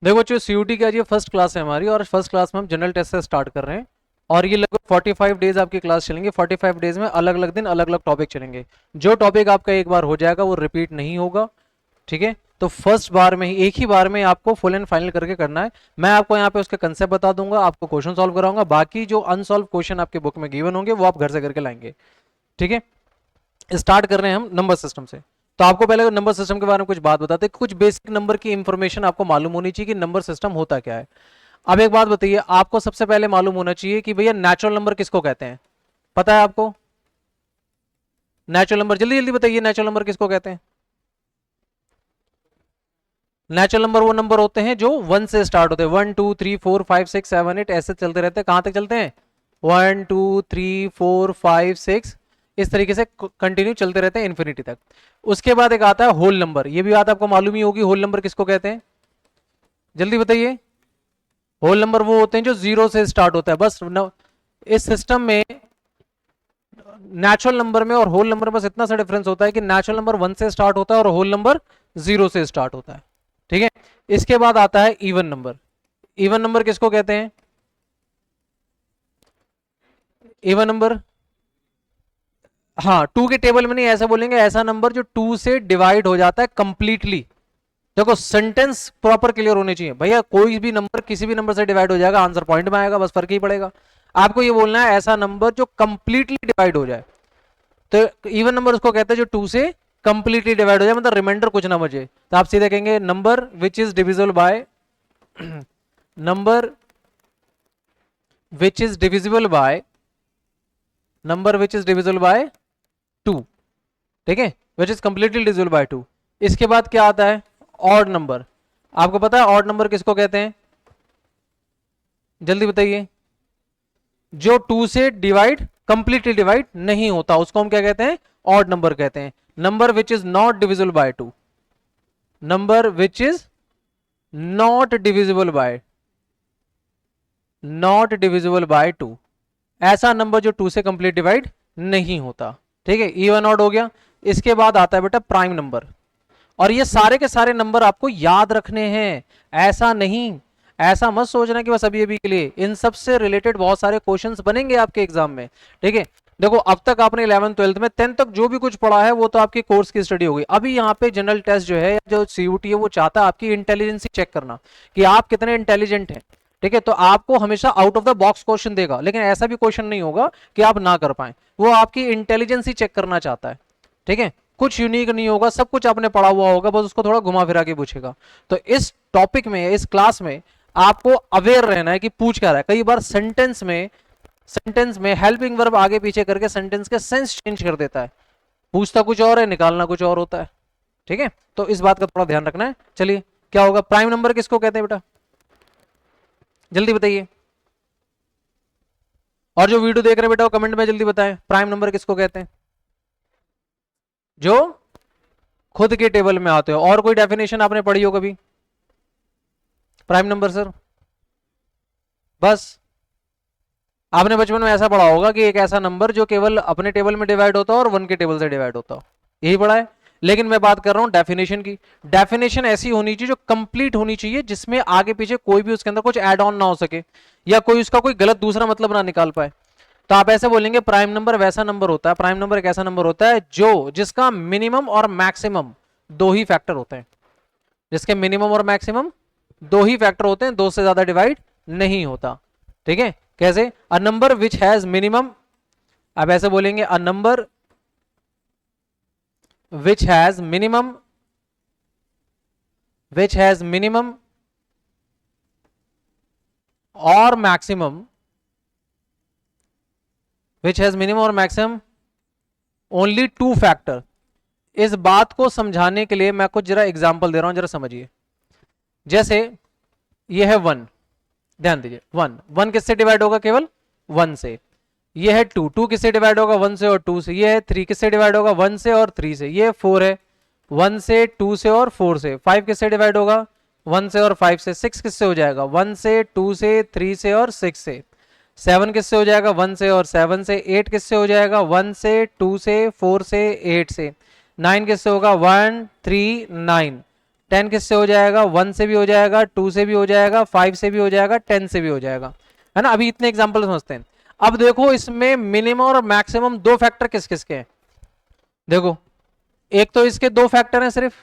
देखो बच्चों, सीयूटी की आज ये फर्स्ट क्लास है हमारी, और फर्स्ट क्लास में हम जनरल टेस्ट से स्टार्ट कर रहे हैं। और ये लगभग 45 डेज आपकी क्लास चलेंगे। 45 डेज में अलग अलग दिन अलग अलग टॉपिक चलेंगे। जो टॉपिक आपका एक बार हो जाएगा वो रिपीट नहीं होगा, ठीक है। तो फर्स्ट बार में ही, एक ही बार में आपको फुल एंड फाइनल करके करना है। मैं आपको यहाँ पे उसके कंसेप्ट बता दूंगा, आपको क्वेश्चन सॉल्व कराऊंगा, बाकी जो अनसॉल्व क्वेश्चन आपके बुक में गिवन होंगे वो आप घर से करके लाएंगे, ठीक है। स्टार्ट कर रहे हैं हम नंबर सिस्टम से। तो आपको पहले नंबर सिस्टम के बारे में कुछ बात बताते हैं। कुछ बेसिक नंबर की इंफॉर्मेशन आपको मालूम होनी चाहिए कि नंबर सिस्टम होता क्या है। अब एक बात बताइए, आपको सबसे पहले मालूम होना चाहिए कि भैया नेचुरल नंबर किसको कहते हैं। पता है आपको नेचुरल नंबर? जल्दी जल्दी बताइए, नेचुरल नंबर किसको कहते हैं? नेचुरल नंबर वो नंबर होते हैं जो 1 से स्टार्ट होते हैं। 1 2 3 4 5 6 7 8 ऐसे चलते रहते हैं। कहां तक चलते हैं? 1 2 3 4 5 6, इस तरीके से कंटिन्यू चलते रहते हैं इन्फिनिटी तक। उसके बाद एक आता है होल नंबर। ये भी बात आपको मालूम ही होगी, होल नंबर किसको कहते हैं? जल्दी बताइए। होल नंबर वो होते हैं जो जीरो से स्टार्ट होता है। बस इस सिस्टम में नेचुरल नंबर में और होल नंबर में बस इतना सा डिफरेंस होता है कि नेचुरल नंबर 1 से स्टार्ट होता है और होल नंबर 0 से स्टार्ट होता है, ठीक है। इसके बाद आता है इवन नंबर। इवन नंबर किसको कहते हैं? इवन नंबर, हाँ, टू के टेबल में नहीं, ऐसा बोलेंगे ऐसा नंबर जो टू से डिवाइड हो जाता है कंप्लीटली। देखो सेंटेंस प्रॉपर क्लियर होने चाहिए भैया। कोई भी नंबर किसी भी नंबर से डिवाइड हो जाएगा, आंसर पॉइंट में आएगा, बस फर्क ही पड़ेगा। आपको ये बोलना है ऐसा नंबर जो कंप्लीटली डिवाइड हो जाए। तो इवन नंबर उसको कहते हैं जो टू से कंप्लीटली डिवाइड हो जाए, मतलब रिमाइंडर कुछ ना बचे। तो आप सीधे कहेंगे number which is divisible by number which is divisible by number which is divisible by 2, ठीक है, which is completely divisible by 2। इसके बाद क्या आता है? Odd number. आपको पता है ऑड नंबर किसको कहते हैं? जल्दी बताइए। जो 2 से डिवाइड, कंप्लीटली डिवाइड नहीं होता, उसको हम क्या कहते हैं? ऑड नंबर कहते हैं। Number which is not divisible by 2, number which is not divisible by, not divisible by 2, ऐसा नंबर जो 2 से कंप्लीट डिवाइड नहीं होता, ठीक है। इवन ऑड हो गया। इसके बाद आता है बेटा प्राइम नंबर। और ये सारे के सारे नंबर आपको याद रखने हैं, ऐसा नहीं, ऐसा मत सोचना कि बस अभी अभी के लिए। इन सब से रिलेटेड बहुत सारे क्वेश्चंस बनेंगे आपके एग्जाम में, ठीक है। देखो अब तक आपने 11th 12th में 10th तक जो भी कुछ पढ़ा है वो तो आपके कोर्स की स्टडी हो गई। अभी यहाँ पे जनरल टेस्ट जो है, जो सीयूटी है, वो चाहता है आपकी इंटेलिजेंसी चेक करना कि आप कितने इंटेलिजेंट हैं, ठीक है। तो आपको हमेशा out of the box question देगा, लेकिन ऐसा भी क्वेश्चन नहीं होगा कि आप ना कर पाए। वो आपकी इंटेलिजेंसी चेक करना चाहता है, ठीक है। कुछ यूनिक नहीं होगा, सब कुछ आपने पढ़ा हुआ होगा, बस उसको थोड़ा घुमा फिरा के पूछेगा। तो इस टॉपिक में, इस क्लास में आपको अवेयर रहना है कि पूछ क्या रहा है। कई बार सेंटेंस में हेल्पिंग वर्ब आगे पीछे करके सेंटेंस के सेंस चेंज कर देता है। पूछता कुछ और है, निकालना कुछ और होता है, ठीक है। तो इस बात का थोड़ा ध्यान रखना है। चलिए, क्या होगा? प्राइम नंबर किसको कहते हैं बेटा? जल्दी बताइए। और जो वीडियो देख रहे हैं बेटा वो कमेंट में जल्दी बताएं, प्राइम नंबर किसको कहते हैं? जो खुद के टेबल में आते हो। और कोई डेफिनेशन आपने पढ़ी हो कभी प्राइम नंबर सर? बस आपने बचपन में ऐसा पढ़ा होगा कि एक ऐसा नंबर जो केवल अपने टेबल में डिवाइड होता है और वन के टेबल से डिवाइड होता हो, यही पढ़ा है। लेकिन मैं बात कर रहा हूं डेफिनेशन की। डेफिनेशन ऐसी होनी चाहिए जो कंप्लीट होनी चाहिए, जिसमें आगे पीछे कोई भी उसके अंदर कुछ ऐड ऑन ना हो सके, या कोई उसका कोई गलत दूसरा मतलब ना निकाल पाए। तो आप ऐसे बोलेंगे प्राइम नंबर वैसा नंबर होता है, प्राइम नंबर एक ऐसा नंबर होता है जो जिसका मिनिमम और मैक्सिमम दो ही फैक्टर होते हैं। जिसके मिनिमम और मैक्सिमम दो ही फैक्टर होते हैं, दो से ज्यादा डिवाइड नहीं होता, ठीक है। कैसे? A number which has minimum, अब ऐसे बोलेंगे a number which has minimum, which has minimum और मैक्सिमम, विच हैज मिनिमम और मैक्सिमम ओनली टू फैक्टर। इस बात को समझाने के लिए मैं कुछ जरा एग्जांपल दे रहा हूं, जरा समझिए। जैसे ये है वन, ध्यान दीजिए। वन, वन किससे डिवाइड होगा? केवल वन से। ये है टू, टू किससे डिवाइड होगा? वन से और टू से। ये है थ्री, किससे डिवाइड होगा? वन से और थ्री से। ये फोर है, वन से, टू से और फोर से। फाइव किससे डिवाइड होगा? वन से और फाइव से। सिक्स किससे हो जाएगा? वन से, टू से, थ्री से और सिक्स से। सेवन किससे हो जाएगा? वन से और सेवन से। एट किससे हो जाएगा? वन से, टू से, फोर से, एट से। नाइन किससे होगा? One, three, nine. 10 किससे हो जाएगा? 1 से भी हो जाएगा, 2 से भी हो जाएगा, 5 से भी हो जाएगा, 10 से भी हो जाएगा, है ना। अभी इतने एग्जांपल समझते हैं। अब देखो इसमें मिनिमम और मैक्सिमम दो फैक्टर किस किस के हैं। देखो एक तो इसके दो फैक्टर हैं सिर्फ।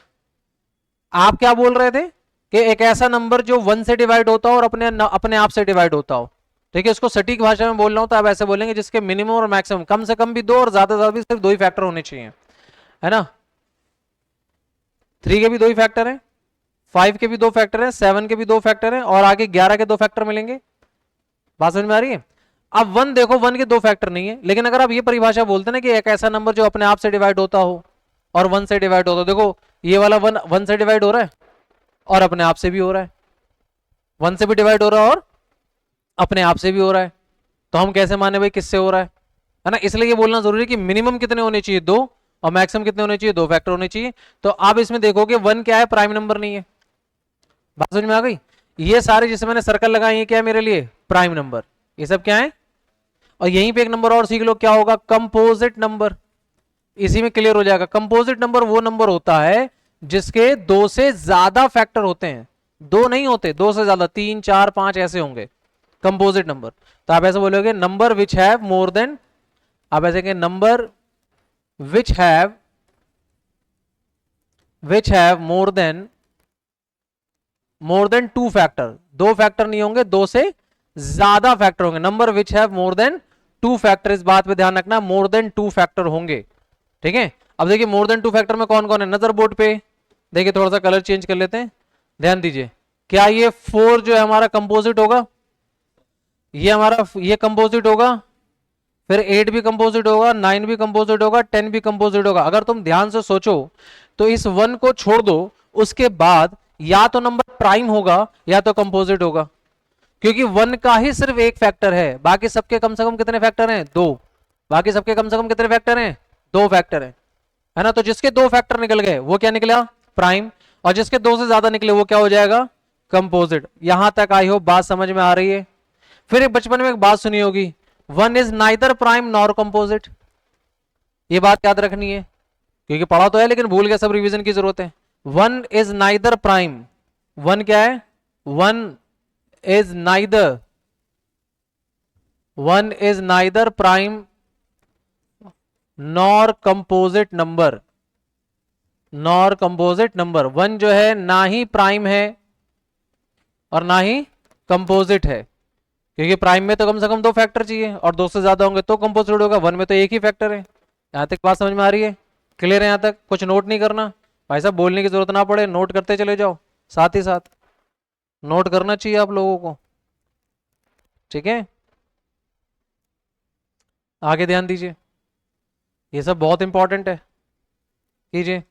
आप क्या बोल रहे थे कि एक ऐसा नंबर जो 1 से डिवाइड होता हो और अपने आप से डिवाइड होता हो। ठीक है, इसको सटीक भाषा में बोल रहा हूं तो आप ऐसे बोलेंगे जिसके मिनिमम और मैक्सिमम कम से कम भी दो और ज्यादा से ज्यादा भी सिर्फ दो ही फैक्टर होने चाहिए, है ना। 3 के भी दो ही फैक्टर हैं, 5 के भी दो फैक्टर हैं, 7 के भी दो फैक्टर हैं और आगे 11 के दो फैक्टर मिलेंगे। बात समझ में आ रही है। अब 1 देखो, 1 के दो फैक्टर नहीं है, लेकिन अगर आप ये परिभाषा बोलते ना कि एक ऐसा नंबर जो अपने आप से डिवाइड होता हो और 1 से डिवाइड होता हो, देखो ये वाला 1 से डिवाइड हो रहा है और अपने आप से भी हो रहा है, 1 से भी डिवाइड हो रहा है और अपने आप से भी हो रहा है। तो हम कैसे माने भाई किससे हो रहा है ना। इसलिए ये बोलना जरूरी है कि मिनिमम कितने होने चाहिए? दो, और मैक्सिमम कितने होने चाहिए? दो फैक्टर होने चाहिए। तो आप इसमें देखोगे 1 क्या है? प्राइम नंबर नहीं है। बात समझ में आ गई। ये सारे जिसे मैंने सर्कल लगाए ये क्या है मेरे लिए? Prime number. ये सब क्या है? और यहीं पे एक नंबर और सीख लो, क्या होगा? Composite number. इसी में क्लियर हो जाएगा। कंपोजिट नंबर वो नंबर होता है जिसके दो से ज्यादा फैक्टर होते हैं। दो नहीं होते, दो से ज्यादा, 3 4 5 ऐसे होंगे कंपोजिट नंबर। तो आप ऐसे बोलोगे number which have more than, आप ऐसे कहें number which have more than 2 factor. दो फैक्टर नहीं होंगे, दो से ज्यादा फैक्टर होंगे। Number which have more than 2 factor, इस बात पे ध्यान रखना, मोर देन 2 फैक्टर होंगे। ठीक है। अब देखिए मोर देन 2 फैक्टर में कौन कौन है नजर बोर्ड पे। देखिए थोड़ा सा कलर चेंज कर लेते हैं, ध्यान दीजिए। क्या ये 4 जो है हमारा कंपोजिट होगा? ये कंपोजिट होगा। फिर 8 भी कंपोजिट होगा, 9 भी कंपोजिट होगा, 10 भी कंपोजिट होगा। अगर तुम ध्यान से सोचो तो इस 1 को छोड़ दो, उसके बाद या तो नंबर प्राइम होगा या तो कंपोजिट होगा, क्योंकि 1 का ही सिर्फ एक फैक्टर है, बाकी सबके कम से कम कितने फैक्टर हैं? दो। बाकी सबके कम से कम कितने फैक्टर हैं? दो फैक्टर हैं, है ना। तो जिसके दो फैक्टर निकल गए वो क्या निकला? प्राइम। और जिसके दो से ज्यादा निकले वो क्या हो जाएगा? कंपोजिट। यहां तक आई हो बात समझ में आ रही है। फिर एक बचपन में एक बात सुनी होगी, 1 is neither prime nor composite. ये बात याद रखनी है, क्योंकि पढ़ा तो है लेकिन भूल गया, सब रिवीजन की जरूरत है। 1 इज नाइदर प्राइम, 1 क्या है? 1 is neither, 1 is neither prime nor composite number, nor composite number. 1 जो है ना ही प्राइम है और ना ही कंपोजिट है, क्योंकि प्राइम में तो कम से कम दो फैक्टर चाहिए और दो से ज्यादा होंगे तो कंपोजिट होगा। 1 में तो एक ही फैक्टर है। यहां तक बात समझ में आ रही है? क्लियर है? यहां तक कुछ नोट नहीं करना भाई साहब, बोलने की जरूरत ना पड़े, नोट करते चले जाओ, साथ ही साथ नोट करना चाहिए आप लोगों को। ठीक है, आगे ध्यान दीजिए, ये सब बहुत इंपॉर्टेंट है, कीजिए।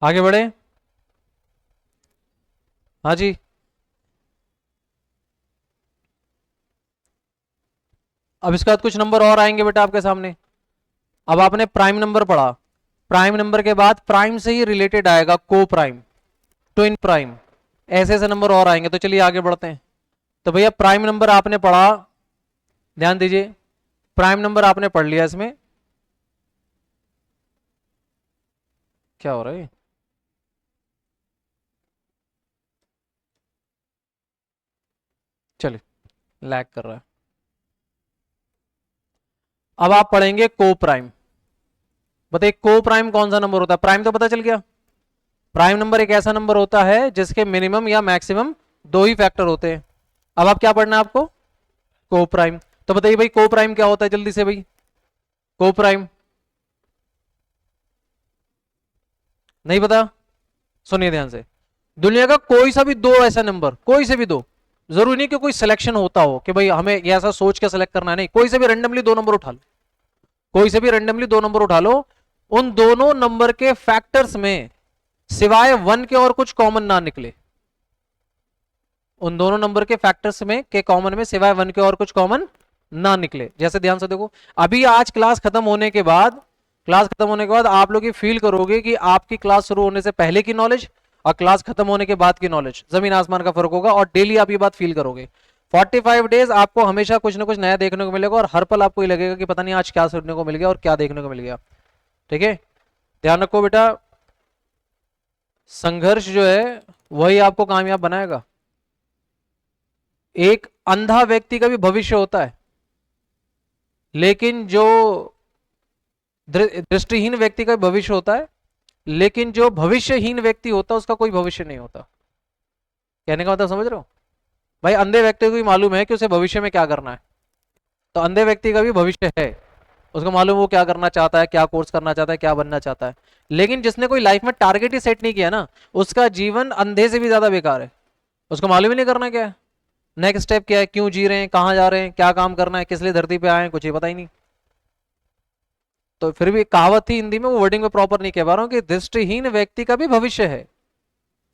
आगे बढ़े। हाँ जी, अब इसके बाद कुछ नंबर और आएंगे बेटा आपके सामने। अब आपने प्राइम नंबर पढ़ा, प्राइम नंबर के बाद प्राइम से ही रिलेटेड आएगा को प्राइम, ट्विन प्राइम, ऐसे ऐसे नंबर और आएंगे। तो चलिए आगे बढ़ते हैं। तो भैया प्राइम नंबर आपने पढ़ा, ध्यान दीजिए, प्राइम नंबर आपने पढ़ लिया। इसमें क्या हो रहा है? चलिए, लैग कर रहा है। अब आप पढ़ेंगे को प्राइम। बताइए को प्राइम कौन सा नंबर होता है? प्राइम तो पता चल गया। प्राइम नंबर एक ऐसा नंबर होता है जिसके मिनिमम या मैक्सिमम दो ही फैक्टर होते हैं। अब आप क्या पढ़ना है आपको? को प्राइम। तो बताइए भाई को प्राइम क्या होता है, जल्दी से भाई। को प्राइम नहीं पता? सुनिए ध्यान से, दुनिया का कोई सा भी दो ऐसा नंबर, कोई से भी दो, जरूरी नहीं कि कोई सिलेक्शन होता हो कि भाई हमें ऐसा सोच के सिलेक्ट करना है, नहीं, कोई से भी रेंडमली दो नंबर उठा लो, कोई से भी रेंडमली दो नंबर उठा लो, उन दोनों नंबर के फैक्टर्स में सिवाय 1 के और कुछ कॉमन ना निकले, उन दोनों नंबर के फैक्टर्स में के कॉमन में सिवाय 1 के और कुछ कॉमन ना निकले। जैसे ध्यान से देखो, अभी आज क्लास खत्म होने के बाद आप लोग ये फील करोगे कि आपकी क्लास शुरू होने से पहले की नॉलेज और क्लास खत्म होने के बाद की नॉलेज, जमीन आसमान का फर्क होगा। और डेली आप ये बात फील करोगे। 45 डेज आपको हमेशा कुछ ना कुछ नया देखने को मिलेगा, और हर पल आपको ये लगेगा कि पता नहीं आज क्या सुनने को मिल गया और क्या देखने को मिल गया। ठीक है, ध्यान रखो बेटा, संघर्ष जो है वही आपको कामयाब बनाएगा। एक अंधा व्यक्ति का भी भविष्य होता है, लेकिन जो दृष्टिहीन व्यक्ति का भविष्य होता है, लेकिन जो भविष्यहीन व्यक्ति होता है उसका कोई भविष्य नहीं होता। कहने का मतलब समझ रहे हो भाई? अंधे व्यक्ति को भी मालूम है कि उसे भविष्य में क्या करना है, तो अंधे व्यक्ति का भी भविष्य है, उसको मालूम वो क्या करना चाहता है, क्या कोर्स करना चाहता है, क्या बनना चाहता है। लेकिन जिसने कोई लाइफ में टारगेट ही सेट नहीं किया ना, उसका जीवन अंधे से भी ज्यादा बेकार है। उसको मालूम ही नहीं करना क्या है, नेक्स्ट स्टेप क्या है, क्यों जी रहे हैं, कहाँ जा रहे हैं, क्या काम करना है, किस लिए धरती पे आए हैं, कुछ ही पता ही नहीं। तो फिर भी कहावत थी हिंदी में, वो वर्डिंग में प्रॉपर नहीं कह पा रहा हूं, कि दृष्टिहीन व्यक्ति का भी भविष्य है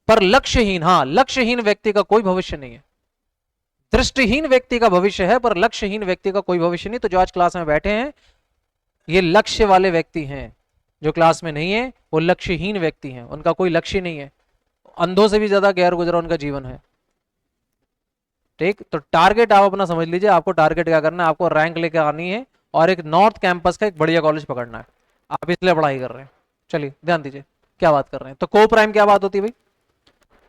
पर लक्ष्यहीन, हाँ, लक्ष्यहीन व्यक्ति का कोई भविष्य नहीं है। दृष्टिहीन व्यक्ति का भविष्य है पर लक्ष्यहीन व्यक्ति का कोई भविष्य नहीं। तो जो आज क्लास में बैठे हैं ये लक्ष्य वाले व्यक्ति हैं, जो क्लास में नहीं है वो लक्ष्यहीन व्यक्ति हैं, उनका कोई लक्ष्य नहीं है, अंधों से भी ज्यादा गैर गुजरा उनका जीवन है। ठीक, तो टारगेट आप अपना समझ लीजिए, आपको टारगेट क्या करना है, आपको रैंक लेकर आनी है और एक नॉर्थ कैंपस का एक बढ़िया कॉलेज पकड़ना है। आप इसलिए पढ़ाई कर रहे हैं। चलिए ध्यान दीजिए क्या बात कर रहे हैं। तो को प्राइम क्या बात होती है भाई?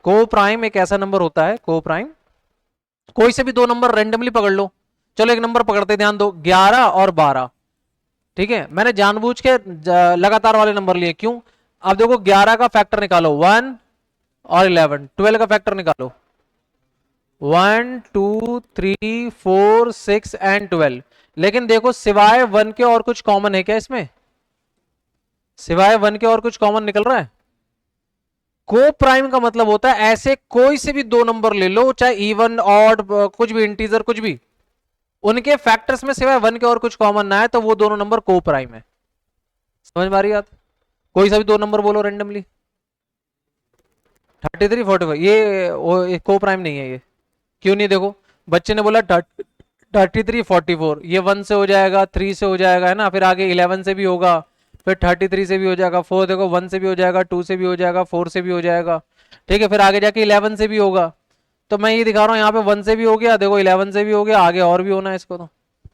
को प्राइम एक ऐसा नंबर होता है, को प्राइम कोई से भी दो नंबर रेंडमली पकड़ लो। चलो एक नंबर पकड़ते, ध्यान दो, 11 और 12। ठीक है, मैंने जानबूझ के लगातार वाले नंबर लिए, क्यों? आप देखो 11 का फैक्टर निकालो 1 और 11, 12 का फैक्टर निकालो 1 2 3 4 6 एंड 12। लेकिन देखो सिवाय 1 के और कुछ कॉमन है क्या इसमें? सिवाय 1 के और कुछ कॉमन निकल रहा है? को प्राइम का मतलब होता है ऐसे कोई से भी दो नंबर ले लो, चाहे इवन ऑड कुछ भी, इंटीजर कुछ भी, उनके फैक्टर्स में सिवाय 1 के और कुछ कॉमन ना है तो वो दोनों नंबर को प्राइम है। समझ में आ रही बात? कोई सा भी दो नंबर बोलो रेंडमली, 33 45, ये को प्राइम नहीं है। ये क्यों नहीं? देखो बच्चे ने बोला 33 44, ये 1 से हो जाएगा, 3 से हो जाएगा, है ना, फिर आगे 11 से भी होगा, फिर 33 से भी हो जाएगा, 4 देखो 1 से भी हो जाएगा, 2 से भी हो जाएगा, 4 से भी हो जाएगा। ठीक है, फिर आगे जाके 11 से भी होगा। तो मैं ये दिखा रहा हूँ यहाँ पे 1 से भी हो गया, देखो 11 से भी हो गया, आगे और भी होना है इसको, तो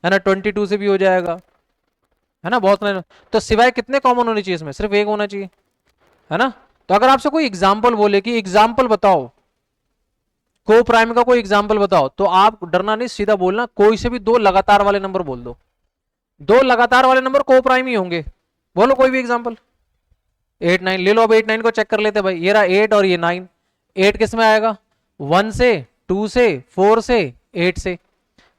है ना, 22 से भी हो जाएगा, है ना, बहुत सारे। तो सिवाय कितने कॉमन होने चाहिए इसमें? सिर्फ एक होना चाहिए, है ना। तो अगर आपसे कोई एग्जाम्पल बोले कि एग्जाम्पल बताओ, को प्राइम का कोई एग्जाम्पल बताओ, तो आप डरना नहीं, सीधा बोलना कोई से भी दो लगातार वाले नंबर बोल दो। दो लगातार वाले नंबर को प्राइम ही होंगे, बोलो कोई भी एग्जाम्पल। 8 9 ले लो, अब 8 9 को चेक कर लेते भाई। ये रहा 8 और ये 9। 8 किस में आएगा? 1 से, 2 से, 4 से, 8 से।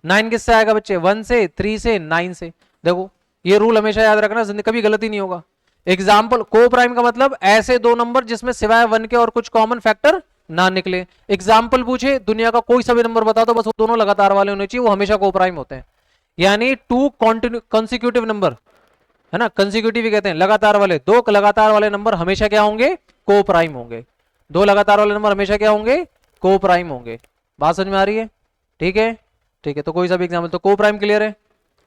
9 किससे आएगा बच्चे? 1 से, 3 से, 9 से। देखो ये रूल हमेशा याद रखना, जिंदगी कभी गलती नहीं होगा। एग्जाम्पल को प्राइम का मतलब ऐसे दो नंबर जिसमें सिवाय 1 के और कुछ कॉमन फैक्टर ना निकले। एग्जाम्पल पूछे दुनिया का कोई सा भी नंबर बता दो, बस वो दोनों लगातार वाले होने चाहिए, वो हमेशा को प्राइम होते हैं। यानी टू कॉन्सिक्यूटिव नंबर, है ना, कंसिक्यूटिव कहते हैं, लगातार वाले, दो लगातार वाले नंबर हमेशा क्या होंगे? को प्राइम होंगे। दो लगातार वाले नंबर हमेशा क्या होंगे? को प्राइम होंगे। बात समझ में आ रही है? ठीक है, ठीक है। तो कोई सा भी एग्जाम्पल, तो को प्राइम क्लियर है,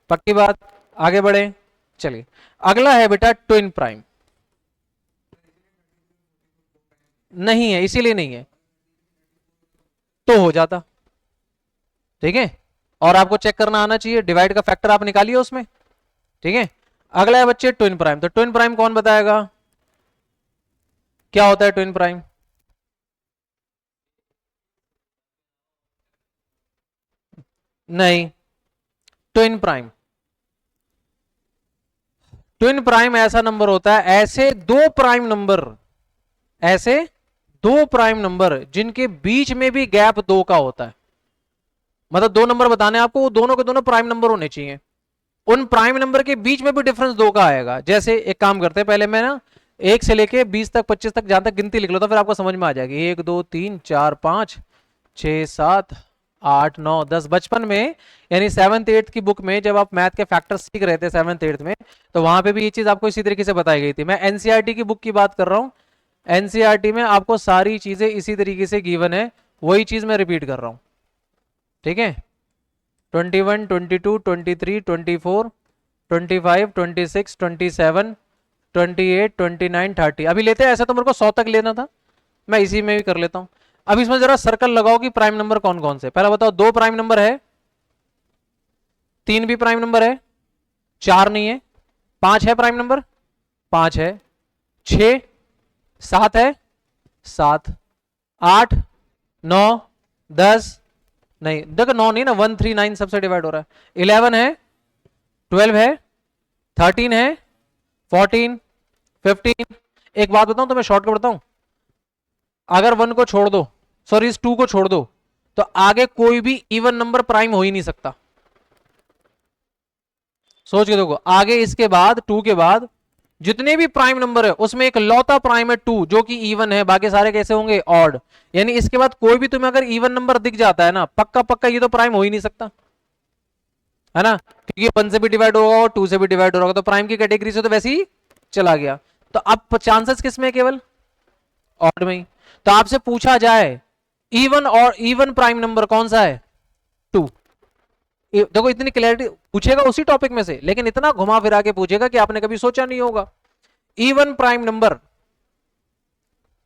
पक्की बात। आगे बढ़े, चलिए अगला है बेटा ट्विन प्राइम। नहीं है, इसीलिए नहीं है, तो हो जाता। ठीक है, और आपको चेक करना आना चाहिए, डिवाइड का फैक्टर आप निकालिए उसमें। ठीक है, अगला है बच्चे ट्विन प्राइम। तो ट्विन प्राइम कौन बताएगा क्या होता है ट्विन प्राइम? नहीं, ट्विन प्राइम, ट्विन प्राइम ऐसा नंबर होता है, ऐसे दो प्राइम नंबर, ऐसे दो प्राइम नंबर जिनके बीच में भी गैप दो का होता है। मतलब दो नंबर बताने आपको, वो दोनों के दोनों प्राइम नंबर होने चाहिए, उन प्राइम नंबर के बीच में भी डिफरेंस दो का आएगा। जैसे एक काम करते हैं, पहले मैं ना 1 से लेके 20 तक, 25 तक, जहां तक गिनती लिख लो, तो फिर आपको समझ में आ जाएगी। 1 2 3 4 5 6 7 8 9 10। बचपन में यानी 7th 8th की बुक में जब आप मैथ के फैक्टर सीख रहे थे 7th 8th में, तो वहां पे भी ये चीज आपको इसी तरीके से बताई गई थी। मैं एनसीईआरटी की बुक की बात कर रहा हूँ, एनसीईआरटी में आपको सारी चीजें इसी तरीके से गिवन है, वही चीज मैं रिपीट कर रहा हूँ। ठीक है, 21 22 23 24 25 26 27 28 29 30। अभी लेते हैं, ऐसा तो मेरे को 100 तक लेना था, मैं इसी में भी कर लेता हूं। अब इसमें जरा सर्कल लगाओ कि प्राइम नंबर कौन कौन से। पहला बताओ, 2 प्राइम नंबर है, 3 भी प्राइम नंबर है, 4 नहीं है, 5 है प्राइम नंबर, 5 है, 6 7 है, 7 8 9 10 नहीं, देखो 9 नहीं ना, 1 3 9 सबसे डिवाइड हो रहा है, 11 है, 12 है, 13 है, 14 15। एक बात बताऊं तो मैं शॉर्टकट बताऊं, अगर 1 को छोड़ दो, सॉरी इस 2 को छोड़ दो, तो आगे कोई भी इवन नंबर प्राइम हो ही नहीं सकता। सोच के देखो, आगे इसके बाद 2 के बाद जितने भी प्राइम नंबर है उसमें एक लौता प्राइम है 2 जो कि इवन है, बाकी सारे कैसे होंगे, ऑड। यानी इसके बाद कोई भी तुम्हें अगर इवन नंबर दिख जाता है ना, पक्का पक्का ये तो प्राइम हो ही नहीं सकता, है ना, क्योंकि 1 से भी डिवाइड होगा और 2 से भी डिवाइड होगा, तो प्राइम की कैटेगरी से तो वैसे ही चला गया। तो अब चांसेस किसमें केवल ऑड में ही। तो आपसे पूछा जाए इवन और इवन प्राइम नंबर कौन सा है, 2। देखो इतनी क्लैरिटी, पूछेगा उसी टॉपिक में से, लेकिन इतना घुमा फिरा के पूछेगा कि आपने कभी सोचा नहीं होगा। Even prime number,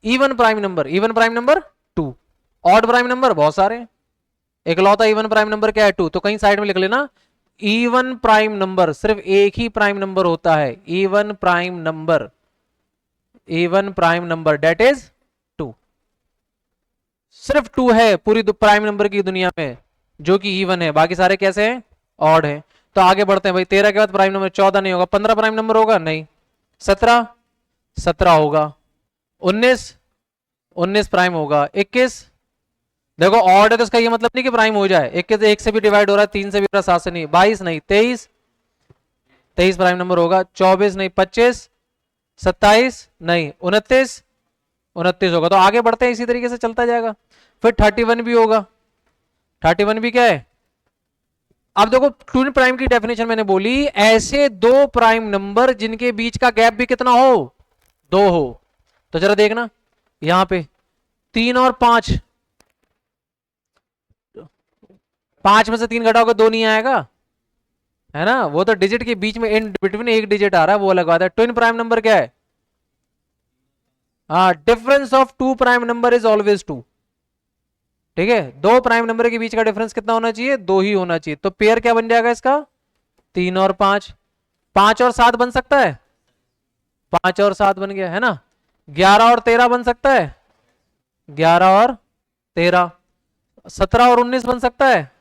even prime number, even prime number 2, odd prime number बहुत सारे हैं, इकलौता इवन प्राइम नंबर क्या है, 2। तो कहीं साइड में लिख लेना, इवन प्राइम नंबर सिर्फ एक ही प्राइम नंबर होता है, even prime number, even prime number that is 2। सिर्फ 2 है पूरी प्राइम नंबर की दुनिया में जो कि इवन है, बाकी सारे कैसे हैं, ऑड है। तो आगे बढ़ते हैं भाई, 13 के बाद प्राइम नंबर 14 नहीं होगा, 15 प्राइम नंबर होगा नहीं, 17 होगा, 19 प्राइम होगा, 21 देखो ऑड है तो इसका ये मतलब नहीं कि प्राइम हो जाए, 21 1 से भी डिवाइड हो रहा है, 3 से भी हो रहा है, 7 से नहीं, 22 नहीं, 23 प्राइम नंबर होगा, 24 नहीं, 25 27 नहीं, 29 होगा। तो आगे बढ़ते हैं, इसी तरीके से चलता जाएगा। फिर 31 भी होगा, 31 भी क्या है। अब देखो ट्विन प्राइम की डेफिनेशन मैंने बोली, ऐसे दो प्राइम नंबर जिनके बीच का गैप भी कितना हो, 2 हो। तो जरा देखना यहां पे 3 और 5, 5 में से 3 घटाओगे 2 नहीं आएगा, है ना, वो तो डिजिट के बीच में इन बिटवीन एक डिजिट आ रहा है, वो अलग बात है। ट्विन प्राइम नंबर क्या है, हाँ, difference of 2 prime number is always 2। ठीक है, 2 प्राइम नंबर के बीच का डिफरेंस कितना होना चाहिए, 2 ही होना चाहिए। तो पेयर क्या बन जाएगा इसका, 3 और 5, 5 और 7 बन सकता है, 5 और 7 बन गया, है ना। 11 और 13 बन सकता है, 11 और 13, 17 और 19 बन सकता है,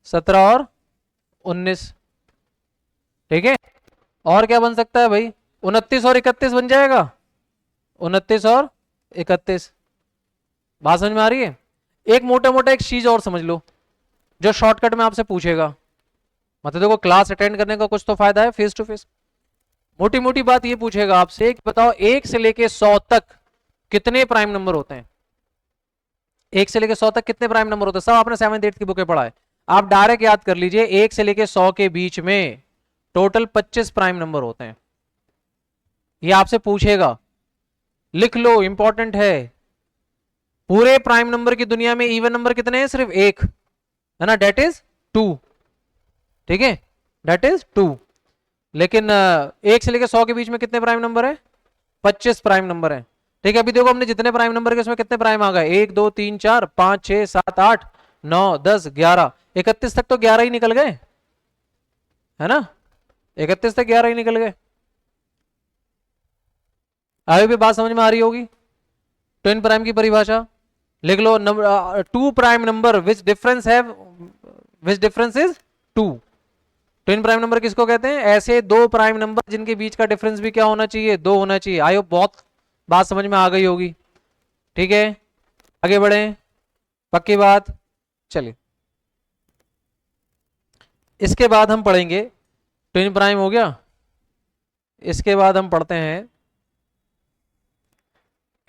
17 और 19। ठीक है, और क्या बन सकता है भाई, 29 और 31 बन जाएगा, 29 और 31। बात समझ में आ रही है। एक मोटा मोटा एक चीज और समझ लो जो शॉर्टकट में आपसे पूछेगा, मतलब देखो क्लास अटेंड करने का कुछ तो फायदा है फेस टू फेस। मोटी मोटी बात ये पूछेगा आपसे कि बताओ 1 से लेके 100 तक कितने प्राइम नंबर होते हैं, 1 से लेके 100 तक कितने प्राइम नंबर होते हैं, सब आपने 7th 8th की बुकें पढ़ा है। आप डायरेक्ट याद कर लीजिए, 1 से लेके 100 के बीच में टोटल 25 प्राइम नंबर होते हैं। ये आपसे पूछेगा, लिख लो, इंपॉर्टेंट है। पूरे प्राइम नंबर की दुनिया में इवन नंबर कितने हैं, सिर्फ एक, है ना, डेट इज 2। ठीक है, डेट इज 2। लेकिन 1 से लेकर 100 के बीच में कितने प्राइम नंबर है, 25 प्राइम नंबर है। ठीक है, अभी देखो हमने जितने प्राइम नंबर के उसमें कितने प्राइम आ गए, 1 2 3 4 5 6 7 8 9 10 11 31 तक तो 11 ही निकल गए, है ना, 31 तक 11 ही निकल गए। अभी भी बात समझ में आ रही होगी। ट्विन प्राइम की परिभाषा लिख लो, 2 prime number which difference is 2। Twin prime number किसको कहते हैं, ऐसे 2 प्राइम नंबर जिनके बीच का डिफरेंस भी क्या होना चाहिए, 2 होना चाहिए। आई होप बहुत बात समझ में आ गई होगी। ठीक है, आगे बढ़े, पक्की बात। चलिए, इसके बाद हम पढ़ेंगे, ट्विन प्राइम हो गया, इसके बाद हम पढ़ते हैं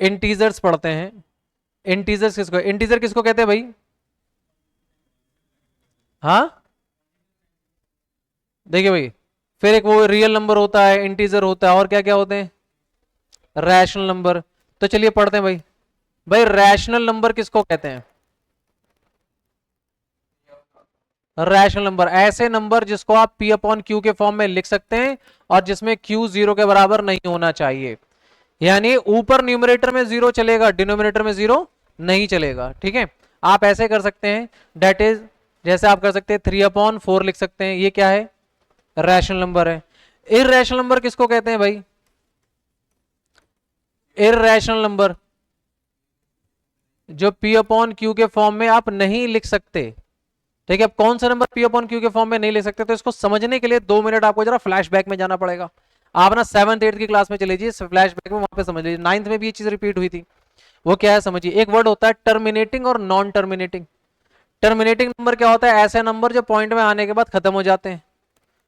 इंटीजर्स, पढ़ते हैं इंटीजर्स। इंटीजर किसको कहते हैं भाई, हाँ देखिए भाई, फिर एक वो रियल नंबर होता है, इंटीजर होता है, और क्या क्या होते हैं, रैशनल नंबर। तो चलिए पढ़ते हैं भाई। भाई रैशनल नंबर किसको कहते हैं, रैशनल नंबर ऐसे नंबर जिसको आप P/Q के फॉर्म में लिख सकते हैं और जिसमें Q 0 के बराबर नहीं होना चाहिए। यानी ऊपर न्यूमरेटर में 0 चलेगा, डिनोमिनेटर में 0 नहीं चलेगा। ठीक है, आप ऐसे कर सकते हैं, डेट इज, जैसे आप कर सकते हैं 3/4 लिख सकते हैं, ये क्या है, रैशनल नंबर है। इररेशनल नंबर किसको कहते हैं भाई, इररेशनल नंबर जो P/Q के फॉर्म में आप नहीं लिख सकते। ठीक है, अब कौन सा नंबर P/Q के फॉर्म में नहीं ले सकते, तो इसको समझने के लिए 2 मिनट आपको जरा फ्लैशबैक में जाना पड़ेगा। आप ना 7th 8th की क्लास में चले जाइए, फ्लैशबैक में वहां पे समझ लीजिए, 9th में भी ये चीज रिपीट हुई थी। वो क्या है समझिए, एक वर्ड होता है टर्मिनेटिंग और नॉन टर्मिनेटिंग। टर्मिनेटिंग नंबर क्या होता है, ऐसे नंबर जो पॉइंट में आने के बाद खत्म हो जाते हैं।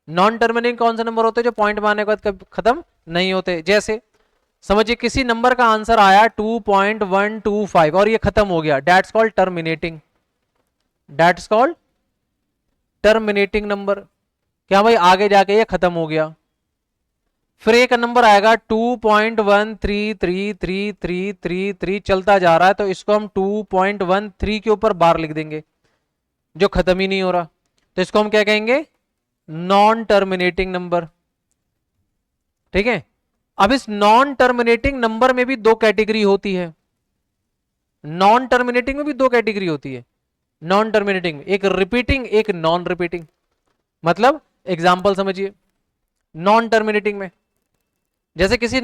नॉन टर्मिनेटिंग कौन से नंबर होते हैं, जो पॉइंट में आने के बाद खत्म नहीं होते। जैसे समझिए किसी नंबर का आंसर आया 2.125 और ये खत्म हो गया, that's called terminating, that's called terminating number. क्या भाई, आगे जाके ये खत्म हो गया। फिर एक नंबर आएगा 2.1333333 चलता जा रहा है, तो इसको हम 2.13 के ऊपर बार लिख देंगे, जो खत्म ही नहीं हो रहा, तो इसको हम क्या कहेंगे, नॉन टर्मिनेटिंग नंबर। ठीक है, अब इस नॉन टर्मिनेटिंग नंबर में भी दो कैटेगरी होती है, नॉन टर्मिनेटिंग में भी दो कैटेगरी होती है। नॉन टर्मिनेटिंग में एक रिपीटिंग, एक नॉन रिपीटिंग। मतलब एग्जांपल समझिए, नॉन टर्मिनेटिंग में जैसे किसी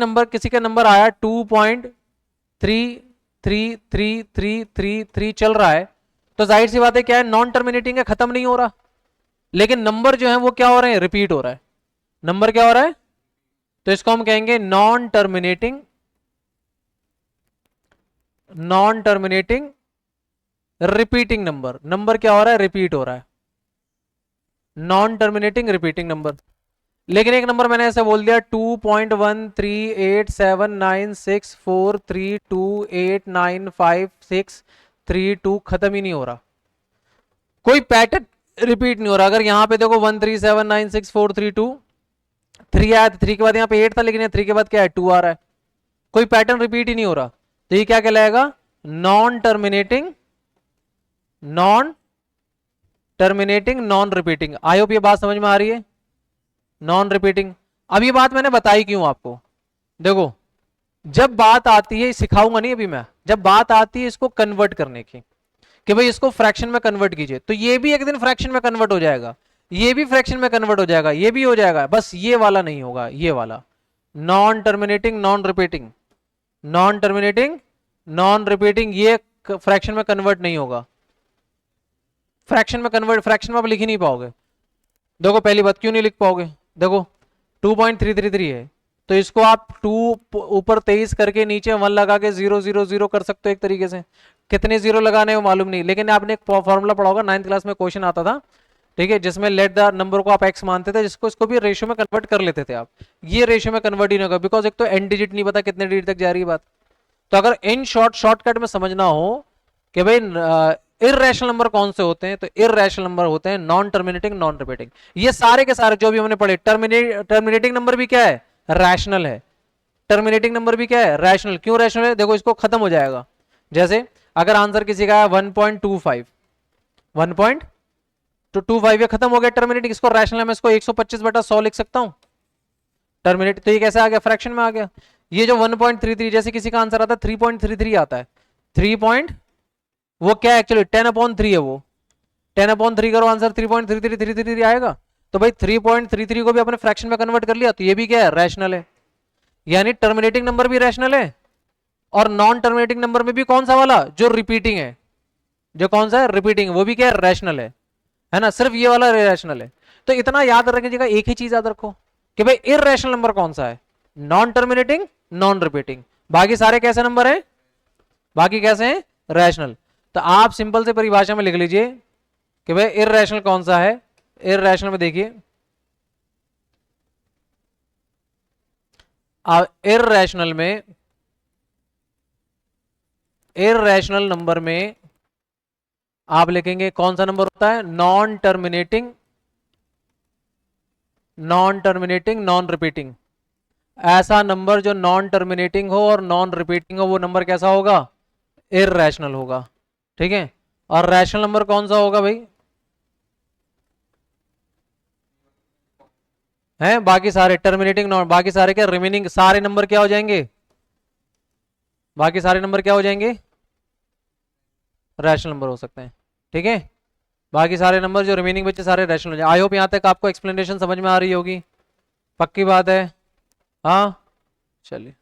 का नंबर आया 2.33333 चल रहा है, तो जाहिर सी बात है क्या है, नॉन टर्मिनेटिंग है, खत्म नहीं हो रहा, लेकिन नंबर जो है वो क्या हो रहे हैं, रिपीट हो रहा है। नंबर क्या हो रहा है, तो इसको हम कहेंगे non terminating, non terminating repeating number. Number क्या हो रहा है, रिपीट हो रहा है, नॉन टर्मिनेटिंग रिपीटिंग नंबर। लेकिन एक नंबर मैंने ऐसे बोल दिया 2.138796432895632, खत्म ही नहीं हो रहा, कोई पैटर्न रिपीट नहीं हो रहा। अगर यहां पे देखो 137964323 आया, 3 के बाद यहाँ पे 8 था, लेकिन 3 के बाद क्या है, 2 आ रहा है, कोई पैटर्न रिपीट ही नहीं हो रहा, तो ये क्या कहलाएगा, non terminating, non terminating non repeating. I hope ये बात समझ में आ रही है, नॉन रिपीटिंग। अब ये बात मैंने बताई क्यों आपको, देखो जब बात आती है, सिखाऊंगा नहीं अभी मैं, जब बात आती है इसको कन्वर्ट करने की, कि भाई इसको फ्रैक्शन में कन्वर्ट कीजिए, तो ये भी एक दिन फ्रैक्शन में कन्वर्ट हो जाएगा, ये भी फ्रैक्शन में कन्वर्ट हो जाएगा, ये भी हो जाएगा, बस ये वाला नहीं होगा, ये वाला non terminating non repeating, non terminating non repeating, ये फ्रैक्शन में कन्वर्ट नहीं होगा। फ्रैक्शन में कन्वर्ट, फ्रैक्शन में आप लिख ही नहीं पाओगे। देखो पहली बात, क्यों नहीं लिख पाओगे, देखो 2.333 है, तो इसको आप 2 ऊपर 23 करके नीचे 1 लगा के 000 कर सकते हो एक तरीके से। कितने जीरो लगाने वो मालूम नहीं, लेकिन आपने एक फॉर्मूला पढ़ा होगा, 9th क्लास में क्वेश्चन आता था, ठीक है, जिसमें लेट द नंबर को आप एक्स मानते थे, जिसको इसको भी रेशियो में कन्वर्ट कर लेते थे आप। ये रेशियो में कन्वर्ट ही नहीं होगा, बिकॉज एक तो एंड डिजिट नहीं पता कितने डिजिट तक जा रही है बात। तो अगर इन शॉर्टकट में समझना हो कि भाई इररेशनल नंबर कौन से होते हैं, तो इररेशनल नंबर होते हैं नॉन टर्मिनेटिंग नॉन रिपीटिंग। ये सारे के सारे जो भी हमने पढ़े, टर्मिनेटिंग नंबर भी क्या है, रैशनल है, टर्मिनेटिंग नंबर भी क्या है, रैशनल। क्यों रैशनल है, देखो इसको खत्म हो जाएगा। जैसे अगर आंसर किसी का है 1.25, 1.25 ये खत्म हो गया, टर्मिनेटिंग। इसको रैशनल है, मैं इसको 125/100 लिख सकता हूं, टर्मिनेट, तो ये कैसे आ गया, फ्रैक्शन में आ गया। ये जो 1.33, जैसे किसी का आंसर आता है 3.33 आता है, 3 पॉइंट, वो क्या एक्चुअली 10/3 है, वो 10/3 करो आंसर 3.3333 आएगा। तो भाई 3.33 को भी अपने फ्रैक्शन में कन्वर्ट कर लिया, तो ये भी क्या है, रैशनल है। यानी टर्मिनेटिंग नंबर भी रैशनल है, और नॉन टर्मिनेटिंग नंबर में भी कौन सा वाला, जो रिपीटिंग है, जो कौन सा है, रिपीटिंग, वो भी क्या है, रैशनल है ना, सिर्फ ये वाला रैशनल है। तो इतना याद रखिएगा, एक ही चीज याद रखो कि भाई इररेशनल नंबर कौन सा है, नॉन टर्मिनेटिंग नॉन रिपीटिंग, बाकी सारे कैसे नंबर हैं, बाकी कैसे हैं, रैशनल। तो आप सिंपल से परिभाषा में लिख लीजिए कि भाई इररेशनल कौन सा है। इररेशनल में देखिए, इररेशनल में, इररेशनल नंबर में आप लिखेंगे कौन सा नंबर होता है, नॉन टर्मिनेटिंग नॉन रिपीटिंग। ऐसा नंबर जो नॉन टर्मिनेटिंग हो और नॉन रिपीटिंग हो, वो नंबर कैसा होगा, इररेशनल होगा। ठीक है, और रैशनल नंबर कौन सा होगा भाई, हैं बाकी सारे टर्मिनेटिंग नॉन, बाकी सारे क्या, रिमेनिंग सारे नंबर क्या हो जाएंगे, बाकी सारे नंबर क्या हो जाएंगे, रैशनल नंबर हो सकते हैं। ठीक है, बाकी सारे नंबर जो रिमेनिंग बच्चे सारे रैशनल हो जाए। आई होप यहाँ तक आपको एक्सप्लेनेशन समझ में आ रही होगी, पक्की बात है। हाँ चलिए।